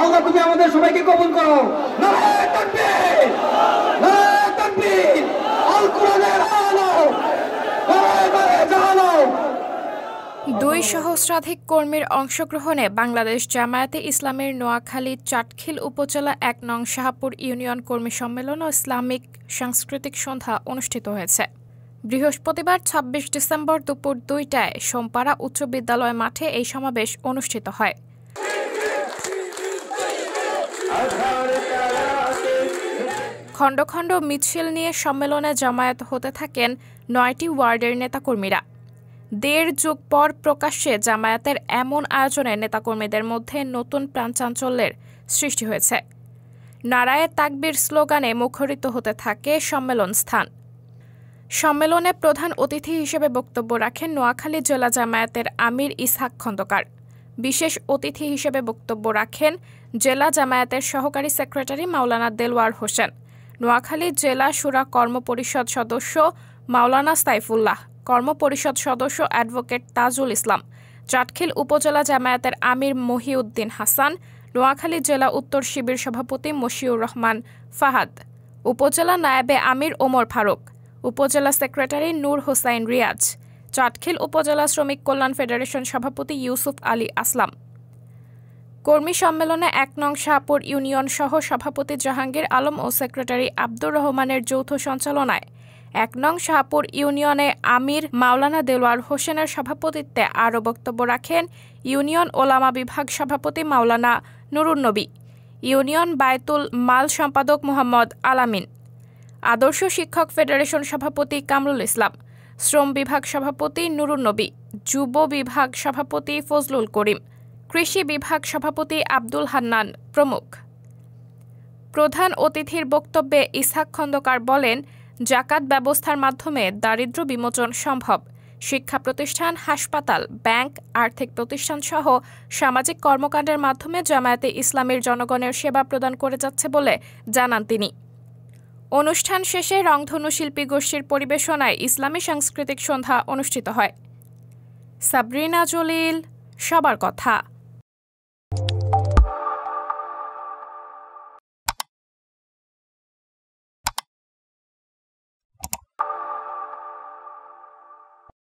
আল্লাহ তুমি আমাদের সবাইকে কবুল করো। নারায়ে তাকবীর, নারায়ে তাকবীর, আল কোরআনের আলো, নারায়ে জাহালো। 2 সহস্রাধিক কর্মীর অংশগ্রহণে বাংলাদেশ জামায়াতে ইসলামের নোয়াখালী চাটখিল উপজেলা 1 নং শাহপুর ইউনিয়ন কর্মী সম্মেলন ও ইসলামিক সাংস্কৃতিক সন্ধ্যা অনুষ্ঠিত হয়েছে। বৃহস্পতিবার 26 ডিসেম্বর দুপুর 2টায় সোমপাড়া উচ্চ বিদ্যালয় মাঠে এই সমাবেশ অনুষ্ঠিত হয়। খণ্ড খণ্ড মিছিল নিয়ে সম্মেলনে জমায়েত হতে থাকেন 9টি ওয়ার্ডের নেতাকর্মীরা। 1.5 যুগ পর প্রকাশ্যে জামায়াতের এমন আয়োজনে নেতাকর্মীদের মধ্যে নতুন প্রাণচাঞ্চল্যের সৃষ্টি হয়েছে। নারায়ে তাকবীর স্লোগানে মুখরিত হতে থাকে সম্মেলন স্থান। সম্মেলনে প্রধান অতিথি হিসেবে বক্তব্য রাখেন নোয়াখালী জেলা জামায়াতের আমির ইসহাক খন্দকার। বিশেষ অতিথি হিসেবে বক্তব্য রাখেন জেলা জামায়াতের সহকারী সেক্রেটারি মাওলানা দেলওয়ার হোসেন, নোয়াখালী জেলা শুরা কর্মপরিষদ সদস্য মাওলানা সাইফুল্লাহ, কর্মপরিষদ সদস্য অ্যাডভোকেট তাজুল ইসলাম, চাটখিল উপজেলা জামায়াতের আমির মহিউদ্দিন হাসান, নোয়াখালী জেলা উত্তর শিবির সভাপতি মশিউর রহমান ফাহাদ, উপজেলা নায়েবে আমির ওমর ফারুক, উপজেলা সেক্রেটারি নূর হোসাইন রিয়াজ, চাটখিল উপজেলা শ্রমিক কল্যাণ ফেডারেশন সভাপতি ইউসুফ আলী আসলাম। কর্মী সম্মেলনে 1 নং শাহপুর ইউনিয়ন সহ সভাপতি জাহাঙ্গীর আলম ও সেক্রেটারি আব্দুর রহমানের যৌথ সঞ্চালনায় 1 নং শাহপুর ইউনিয়নে আমির মাওলানা দেলওয়ার হোসেনের সভাপতিত্বে আরও বক্তব্য রাখেন ইউনিয়ন ওলামা বিভাগ সভাপতি মাওলানা নুরুন নবী, ইউনিয়ন বায়তুল মাল সম্পাদক মোহাম্মদ আলামিন, আদর্শ শিক্ষক ফেডারেশন সভাপতি কামরুল ইসলাম, শ্রম বিভাগ সভাপতি নুরুন নবী, যুব বিভাগ সভাপতি ফজলুল করিম, কৃষি বিভাগ সভাপতি আব্দুল হান্নান প্রমুখ। প্রধান অতিথির বক্তব্যে ইসহাক খন্দকার বলেন, জাকাত ব্যবস্থার মাধ্যমে দারিদ্র্য বিমোচন সম্ভব। শিক্ষা প্রতিষ্ঠান, হাসপাতাল, ব্যাংক, আর্থিক প্রতিষ্ঠান সহ সামাজিক কর্মকাণ্ডের মাধ্যমে জামায়াতে ইসলামের জনগণের সেবা প্রদান করে যাচ্ছে বলে জানান তিনি। অনুষ্ঠান শেষে রংধনু শিল্পী গোষ্ঠীর পরিবেশনায় ইসলামী সাংস্কৃতিক সন্ধ্যা অনুষ্ঠিত হয়। সাবরিনা জলিল, সবার কথা।